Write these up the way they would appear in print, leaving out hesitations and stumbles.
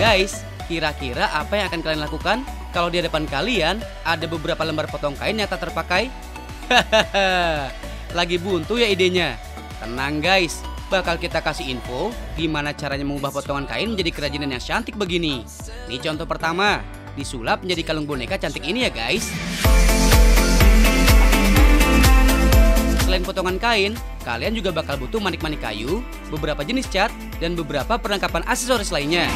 guys, kira-kira apa yang akan kalian lakukan kalau di hadapan kalian ada beberapa lembar potong kain yang tak terpakai? Hahaha, lagi buntu ya idenya? Tenang guys, bakal kita kasih info gimana caranya mengubah potongan kain menjadi kerajinan yang cantik begini. Ini contoh pertama, disulap menjadi kalung boneka cantik ini ya guys. Selain potongan kain, kalian juga bakal butuh manik-manik kayu, beberapa jenis cat, dan beberapa perlengkapan aksesoris lainnya.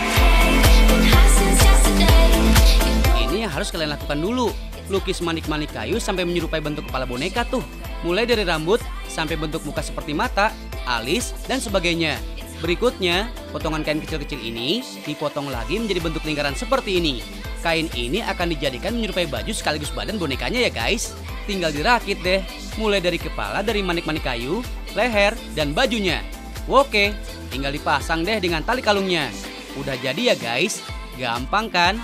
Ini yang harus kalian lakukan dulu. Lukis manik-manik kayu sampai menyerupai bentuk kepala boneka tuh. Mulai dari rambut sampai bentuk muka seperti mata, alis, dan sebagainya. Berikutnya, potongan kain kecil-kecil ini dipotong lagi menjadi bentuk lingkaran seperti ini. Kain ini akan dijadikan menyerupai baju sekaligus badan bonekanya ya guys. Tinggal dirakit deh, mulai dari kepala dari manik-manik kayu, leher, dan bajunya. Oke, tinggal dipasang deh dengan tali kalungnya. Udah jadi ya guys, gampang kan?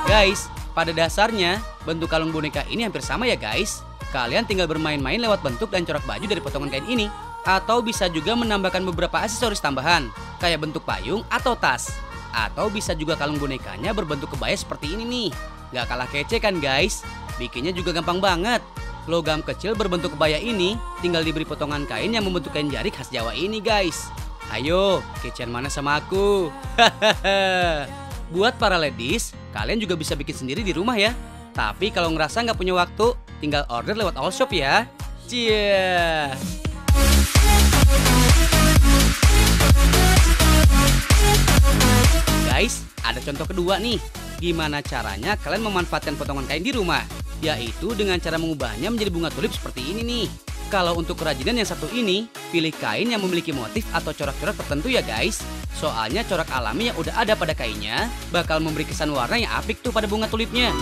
Guys, pada dasarnya bentuk kalung boneka ini hampir sama ya guys. Kalian tinggal bermain-main lewat bentuk dan corak baju dari potongan kain ini. Atau bisa juga menambahkan beberapa aksesoris tambahan, kayak bentuk payung atau tas. Atau bisa juga kalung bonekanya berbentuk kebaya seperti ini nih. Gak kalah kece kan guys? Bikinnya juga gampang banget. Logam kecil berbentuk kebaya ini tinggal diberi potongan kain yang membentuk kain jarik khas Jawa ini guys. Ayo, kecean mana sama aku? Buat para ladies, kalian juga bisa bikin sendiri di rumah ya. Tapi kalau ngerasa nggak punya waktu, tinggal order lewat Allshop ya. Cie. Guys, ada contoh kedua nih. Gimana caranya kalian memanfaatkan potongan kain di rumah? Yaitu dengan cara mengubahnya menjadi bunga tulip seperti ini nih. Kalau untuk kerajinan yang satu ini, pilih kain yang memiliki motif atau corak-corak tertentu ya guys. Soalnya corak alami yang udah ada pada kainnya bakal memberi kesan warna yang apik tuh pada bunga tulipnya.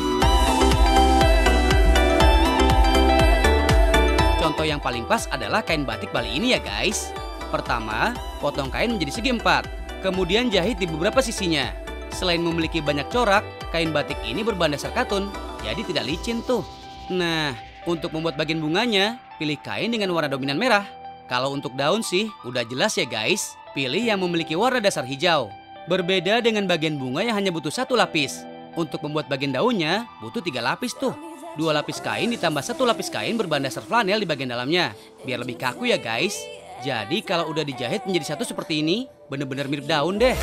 Contoh yang paling pas adalah kain batik Bali ini ya guys. Pertama, potong kain menjadi segi 4, kemudian jahit di beberapa sisinya. Selain memiliki banyak corak, kain batik ini berbahan dasar katun, jadi tidak licin tuh. Nah, untuk membuat bagian bunganya, pilih kain dengan warna dominan merah. Kalau untuk daun sih, udah jelas ya guys. Pilih yang memiliki warna dasar hijau. Berbeda dengan bagian bunga yang hanya butuh 1 lapis. Untuk membuat bagian daunnya, butuh 3 lapis tuh. 2 lapis kain ditambah 1 lapis kain berbahan dasar flanel di bagian dalamnya. Biar lebih kaku ya guys. Jadi kalau udah dijahit menjadi satu seperti ini, bener-bener mirip daun deh.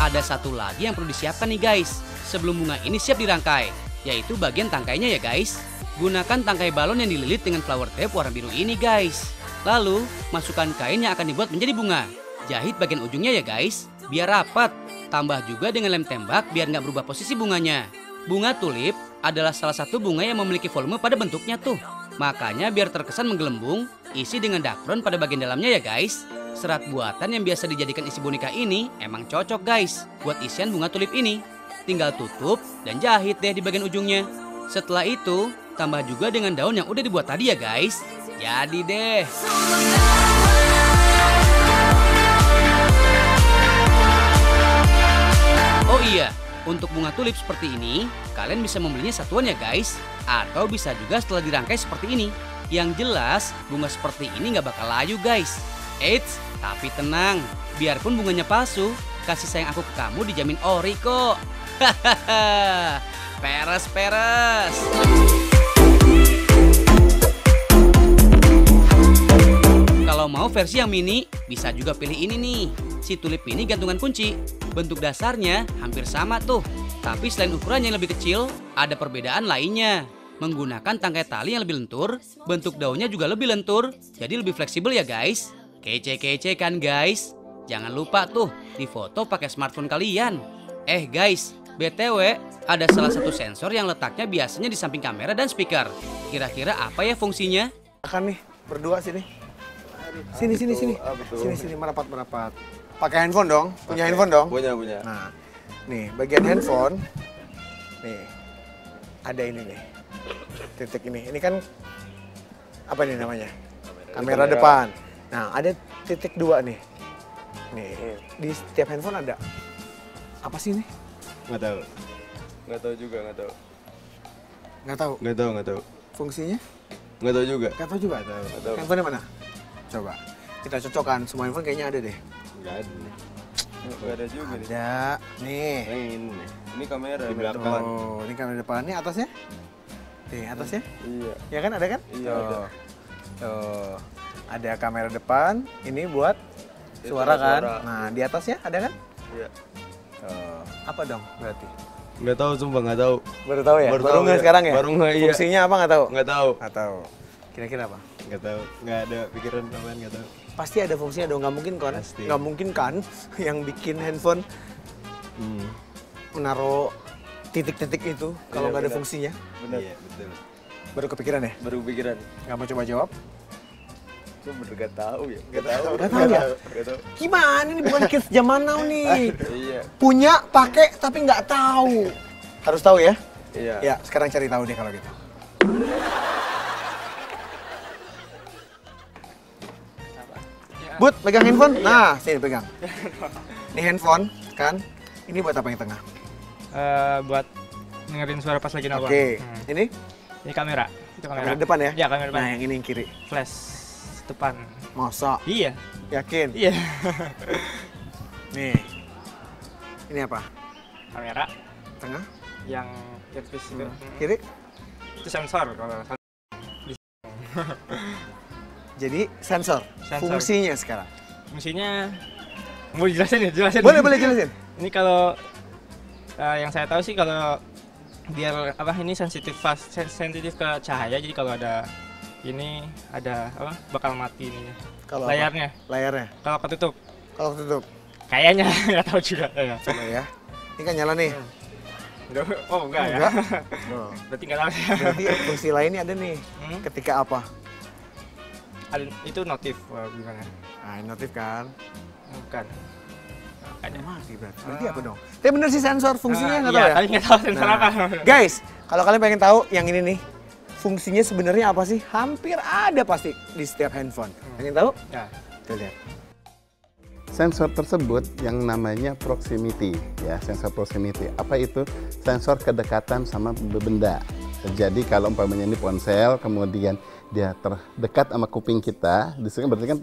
Ada satu lagi yang perlu disiapkan nih guys, sebelum bunga ini siap dirangkai, yaitu bagian tangkainya ya guys. Gunakan tangkai balon yang dililit dengan flower tape warna biru ini guys. Lalu, masukkan kain yang akan dibuat menjadi bunga. Jahit bagian ujungnya ya guys, biar rapat. Tambah juga dengan lem tembak biar nggak berubah posisi bunganya. Bunga tulip adalah salah satu bunga yang memiliki volume pada bentuknya tuh. Makanya biar terkesan menggelembung, isi dengan dakron pada bagian dalamnya ya guys. Serat buatan yang biasa dijadikan isi boneka ini emang cocok guys buat isian bunga tulip ini. Tinggal tutup dan jahit deh di bagian ujungnya. Setelah itu, tambah juga dengan daun yang udah dibuat tadi ya guys. Jadi deh. Oh iya, untuk bunga tulip seperti ini, kalian bisa membelinya satuan ya guys. Atau bisa juga setelah dirangkai seperti ini. Yang jelas, bunga seperti ini nggak bakal layu guys. Eits, tapi tenang, biarpun bunganya palsu, kasih sayang aku ke kamu dijamin ori kok. Hahaha, peres-peres. Kalau mau versi yang mini, bisa juga pilih ini nih. Si tulip ini gantungan kunci. Bentuk dasarnya hampir sama tuh. Tapi selain ukurannya yang lebih kecil, ada perbedaan lainnya. Menggunakan tangkai tali yang lebih lentur, bentuk daunnya juga lebih lentur, jadi lebih fleksibel ya guys. Kece-kece kan guys? Jangan lupa tuh, difoto pakai smartphone kalian. Guys, BTW, ada salah satu sensor yang letaknya biasanya di samping kamera dan speaker. Kira-kira apa ya fungsinya? Akan nih, berdua sini. Sini. Sini, merapat. Pakai handphone dong? Punya handphone dong? Punya. Nah, nih, bagian handphone. Nih, ada ini nih. Titik ini. Ini kan, apa nih namanya? Kamera depan. Nah, ada titik 2 nih. Nih, di setiap handphone ada. Apa sih ini? Nggak tahu. Nggak tahu juga, nggak tahu. Nggak tahu? Nggak tahu. Fungsinya? Nggak tahu juga. Nggak tahu juga. tahu. Handphone mana? Coba. Kita cocokkan. Semua handphone kayaknya ada deh. Nggak ada. Nggak ada juga nih. Ada. Nih. Ini nih. Ini kamera di belakang. Tuh, ini kamera depan. Ini atasnya? Nih, atasnya? Iya. Ya kan, ada kan? Iya, Tuh. ada. Tuh. Ada kamera depan. Ini buat Itu suara kan? suara. Nah, di atasnya ada kan? Iya. Tuh. Apa dong berarti? Nggak tahu, sumpah nggak tahu. Baru tahu ya? Baru Baru tahu nggak ya. sekarang ya? Baru nggak, iya. Fungsinya apa nggak tahu? Nggak tahu. Nggak tahu. Kira-kira apa? Nggak tahu. Nggak ada pikiran apaan, nggak tahu. Pasti ada fungsinya dong, nggak mungkin kan? Pasti. Nggak mungkin kan yang bikin handphone menaruh titik-titik itu kalau Iya, nggak ada benar. fungsinya. Benar. Iya, betul. Baru kepikiran ya? Baru pikiran. Nggak mau coba jawab? Gue bener nggak tahu ya. Nggak tahu. Nggak tahu ya? Nggak tahu. Gimana ini bukan kids zaman now nih? Iya. Punya, pakai, tapi nggak tahu. Harus tahu ya? Iya. Ya, sekarang cari tahu deh kalau gitu. Bud, pegang handphone? Nah, sini pegang. Ini handphone, kan? Ini buat apa yang tengah? Buat dengerin suara pas lagi nongkrong. Oke, ini Ini kamera. Itu kamera. kamera depan ya? Iya, kamera depan. Nah, yang ini yang kiri. Flash depan. Masa? Iya. Yakin? Iya. Nih. Ini apa? Kamera Tengah? yang earpiece itu. Kiri? Itu sensor kalau Jadi sensor. Sensor. Fungsinya sekarang. fungsinya mau dijelasin ya? Jelasin. Boleh, boleh jelasin. Ini kalau yang saya tahu sih kalau biar apa ini sensitif ke cahaya, jadi kalau ada ini ada apa bakal mati ini Kalau apa? layarnya. Layarnya. Kalau ketutup Kalau tutup. kayaknya nggak tahu juga ya. Coba ya. Ini kan nyala nih. Oh enggak ya. Enggak. Oh. Berarti nggak tahu ya. Berarti fungsi lainnya ada nih. Hmm? Ketika apa? Itu notif gimana? Nah, ini notif kan. Bukan. Ada mati berarti. Berarti apa dong? Tapi bener sih sensor, fungsinya nggak iya, tahu ya? tapi nggak tahu sensor apa. Guys, kalau kalian pengen tahu yang ini nih, fungsinya sebenarnya apa sih? Hampir ada pasti di setiap handphone. Pengen tahu? Ya. Kita lihat. Sensor tersebut yang namanya proximity, ya sensor proximity. Apa itu? Sensor kedekatan sama benda. Jadi kalau umpamanya ini ponsel, kemudian dia terdekat sama kuping kita, di sini berarti kan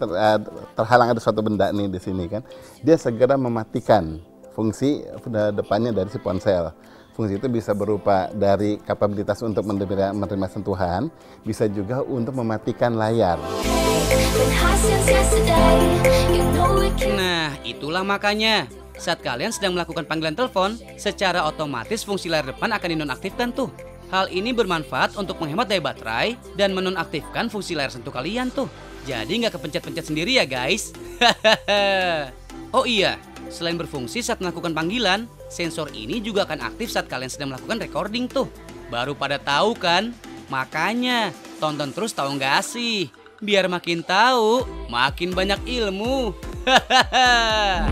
terhalang ada suatu benda nih di sini kan. Dia segera mematikan fungsi depannya dari si ponsel. Fungsi itu bisa berupa dari kapabilitas untuk menerima sentuhan, bisa juga untuk mematikan layar. Nah, itulah makanya saat kalian sedang melakukan panggilan telepon, secara otomatis fungsi layar depan akan dinonaktifkan tuh. Hal ini bermanfaat untuk menghemat daya baterai dan menonaktifkan fungsi layar sentuh kalian tuh. Jadi nggak kepencet-pencet sendiri ya guys. Oh iya, selain berfungsi saat melakukan panggilan, sensor ini juga akan aktif saat kalian sedang melakukan recording tuh. Baru pada tahu kan? Makanya tonton terus tahu nggak sih? Biar makin tahu, makin banyak ilmu. Hahaha.